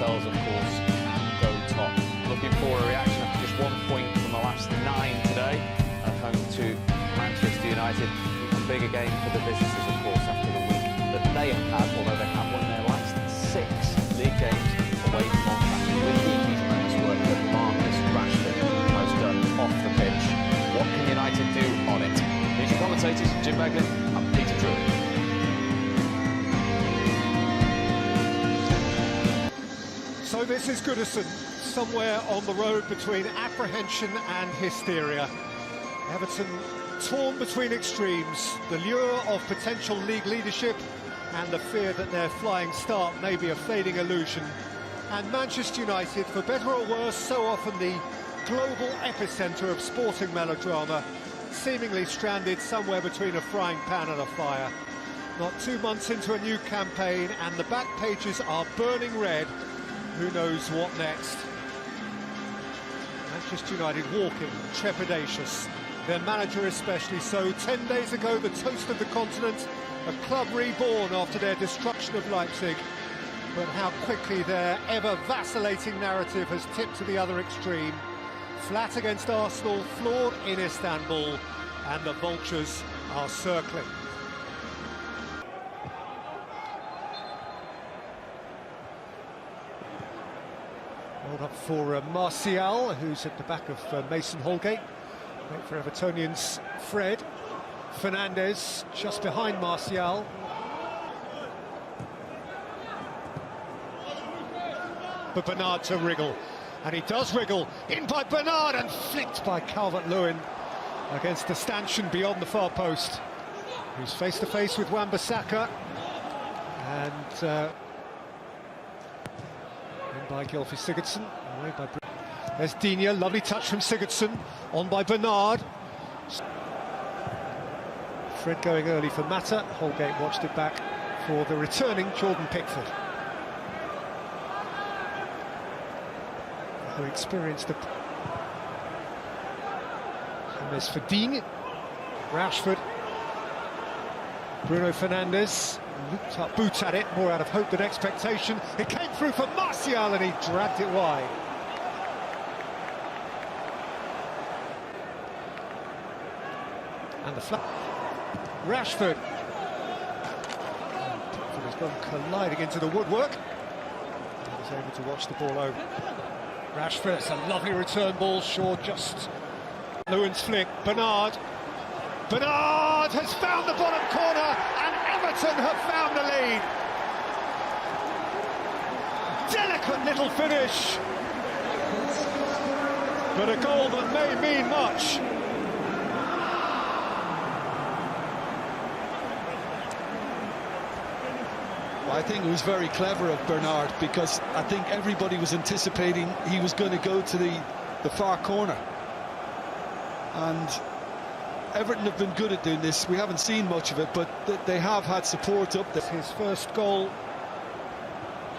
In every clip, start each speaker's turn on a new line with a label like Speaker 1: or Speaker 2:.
Speaker 1: themselves, of course, and go top. Looking for a reaction after just 1 point from the last 9 today at home to Manchester United. A bigger game for the visitors, of course, after the week that they have had, although they have won their last 6 league games away from Old Trafford. With the tremendous work that Marcus Rashford has done off the pitch. What can United do on it? Here's your commentators, Jim Beglin and Peter Drury.
Speaker 2: So this is Goodison, somewhere on the road between apprehension and hysteria. Everton torn between extremes, the lure of potential league leadership and the fear that their flying start may be a fading illusion. And Manchester United, for better or worse, so often the global epicentre of sporting melodrama, seemingly stranded somewhere between a frying pan and a fire. Not 2 months into a new campaign and the back pages are burning red. Who knows what next? Manchester United walking, trepidatious. Their manager especially so. 10 days ago, the toast of the continent, a club reborn after their destruction of Leipzig. But how quickly their ever-vacillating narrative has tipped to the other extreme. Flat against Arsenal, flawed in Istanbul, and the vultures are circling. Hold up for Martial, who's at the back of Mason Holgate. Wait for Evertonians, Fred. Fernandes just behind Martial. But Bernard to wriggle, and he does wriggle. In by Bernard and flicked by Calvert-Lewin against the stanchion beyond the far post. Who's face to face with Wan-Bissaka. And by Gylfi Sigurdsson, away by there's Digne, lovely touch from Sigurdsson, on by Bernard. Fred going early for Mata, Holgate watched it back for the returning Jordan Pickford, who experienced the... And there's for Digne, Rashford, Bruno Fernandes, looped up boot at it, more out of hope than expectation. It came through for Martial and he dragged it wide. And the flat. Rashford. Pickford has gone colliding into the woodwork. He was able to watch the ball over. Rashford, it's a lovely return ball, Shaw just... Lewin's flick, Bernard. Bernard has found the bottom corner and Everton have found the lead. Delicate little finish, but a goal that may mean much.
Speaker 3: Well, I think it was very clever of Bernard, because I think everybody was anticipating he was going to go to the far corner. And Everton have been good at doing this. We haven't seen much of it, but they have had support up there.
Speaker 2: His first goal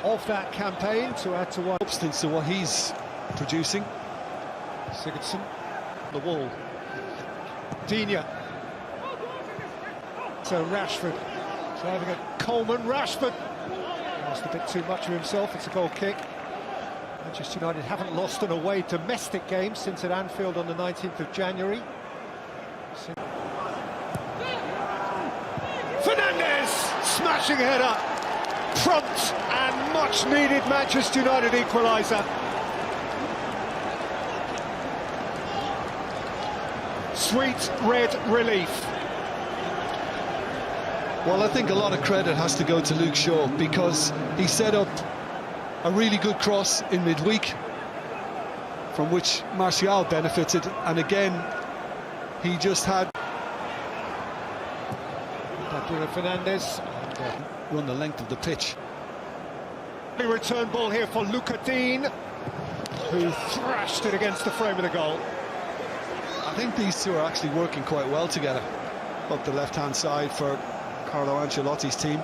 Speaker 2: of that campaign to add to one.
Speaker 3: Substance to what he's producing.
Speaker 2: Sigurdsson, the wall. Digne. So Rashford driving at Coleman. Rashford lost a bit too much of himself. It's a goal kick. Manchester United haven't lost an away domestic game since at Anfield on the 19th of January. Fernandes smashing header, prompt and much needed Manchester United equaliser. Sweet red relief.
Speaker 3: Well, I think a lot of credit has to go to Luke Shaw, because he set up a really good cross in midweek from which Martial benefited, and again he just had
Speaker 2: Bruno Fernandes
Speaker 3: run the length of the pitch.
Speaker 2: Return ball here for Luca Dean, who thrashed it against the frame of the goal.
Speaker 3: I think these two are actually working quite well together up the left-hand side for Carlo Ancelotti's team.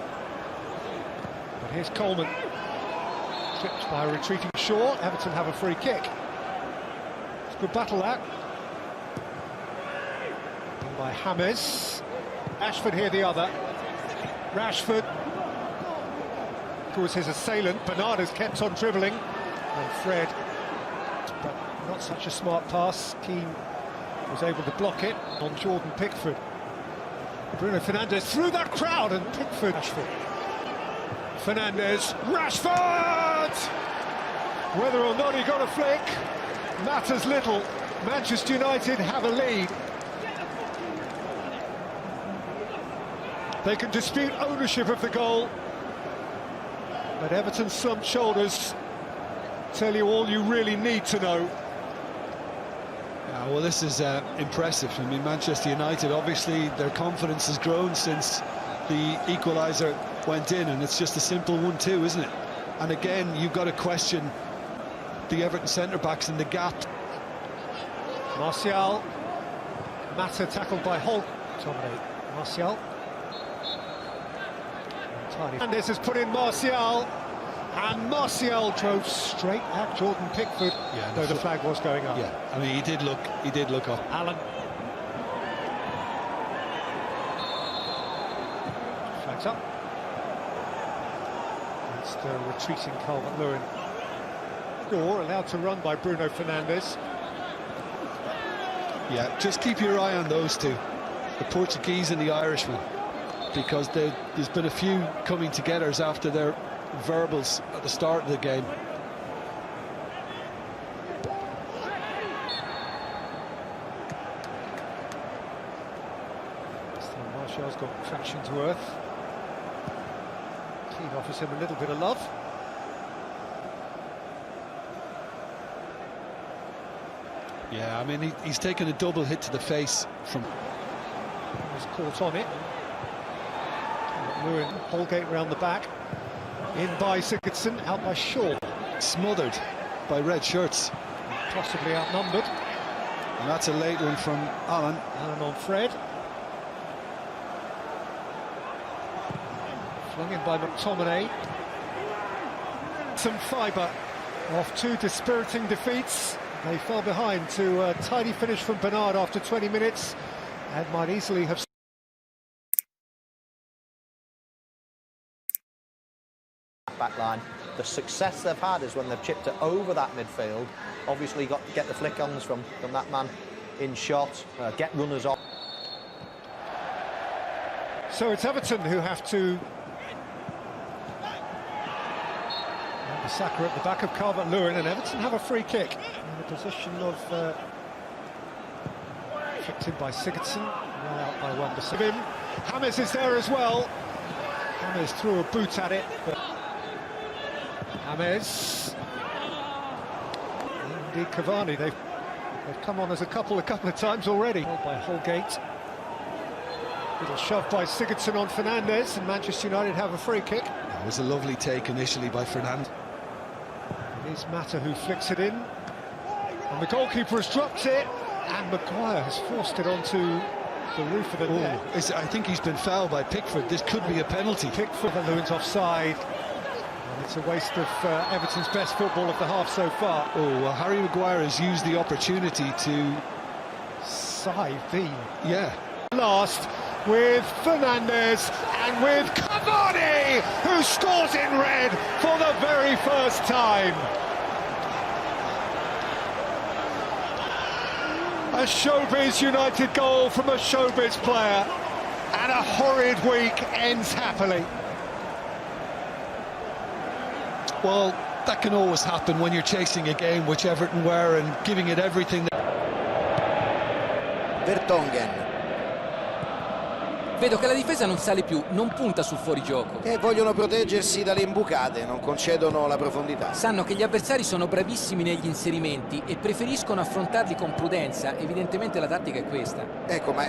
Speaker 2: But here's Coleman, tripped by a retreating Shaw. Everton have a free kick. It's a good battle, that. And by James. Rashford here, the other. Rashford. Walker was his assailant. Bernard has kept on dribbling. And Fred, but not such a smart pass. Keane was able to block it on Jordan Pickford. Bruno Fernandes through that crowd, and Pickford. Fernandes, Rashford! Whether or not he got a flick matters little. Manchester United have a lead. They can dispute ownership of the goal, but Everton's slumped shoulders tell you all you really need to know.
Speaker 3: Yeah, well, this is impressive. I mean, Manchester United, obviously, their confidence has grown since the equaliser went in, and it's just a simple 1-2, isn't it? And again, you've got to question the Everton centre-backs in the gap.
Speaker 2: Martial, Mata tackled by Holt. Dominate Martial. Fernandes has put in Martial, and Martial drove straight at Jordan Pickford, though the flag was going up.
Speaker 3: Yeah, I mean, he did look up.
Speaker 2: Allen. Flags up. It's the retreating Calvert-Lewin. Or allowed to run by Bruno Fernandes.
Speaker 3: Yeah, just keep your eye on those two, the Portuguese and the Irishman, because there's been a few coming together after their verbals at the start of the game.
Speaker 2: So Martial's got traction to earth. Keane offers him a little bit of love.
Speaker 3: Yeah, I mean, he's taken a double hit to the face from...
Speaker 2: Was caught on it. Lewin, Holgate round the back. In by Sigurdsson, out by Shaw.
Speaker 3: Smothered by red shirts.
Speaker 2: Possibly outnumbered.
Speaker 3: And that's a late one from Allen.
Speaker 2: Allen on Fred. Flung in by McTominay. Some fibre off two dispiriting defeats. They fell behind to a tidy finish from Bernard after 20 minutes and might easily have...
Speaker 4: Back line. The success they've had is when they've chipped it over that midfield. Obviously got to get the flick-ons from that man in shot, get runners off.
Speaker 2: So it's Everton who have to... Saka at the back of Calvert-Lewin, and Everton have a free kick in the position of flicked in by Sigurdsson, well out by Wan-Bissaka. James is there as well. James threw a boot at it, but James, indeed Cavani, they've come on as a couple of times already. By Holgate, little shove by Sigurdsson on Fernandes, and Manchester United have a free kick.
Speaker 3: It was a lovely take initially by Fernandes.
Speaker 2: It is Mata who flicks it in, and the goalkeeper has dropped it, and Maguire has forced it onto the roof of the net.
Speaker 3: I think he's been fouled by Pickford. This could be a penalty.
Speaker 2: Pickford, Lewin's offside, and it's a waste of Everton's best football of the half so far.
Speaker 3: Oh, well, Harry Maguire has used the opportunity to...
Speaker 2: Side the...
Speaker 3: Yeah.
Speaker 2: Last with Fernandes and with Cavani, who scores in red for the very first time. A Showbiz United goal from a Showbiz player, and a horrid week ends happily.
Speaker 3: Well, that can always happen when you're chasing a game, which Everton were, and giving it everything.
Speaker 5: Vertonghen.
Speaker 6: Vedo che la difesa non sale più, non punta sul fuorigioco.
Speaker 5: E vogliono proteggersi dalle imbucate, non concedono la profondità.
Speaker 6: Sanno che gli avversari sono bravissimi negli inserimenti e preferiscono affrontarli con prudenza. Evidentemente la tattica è questa.
Speaker 5: Ecco, ma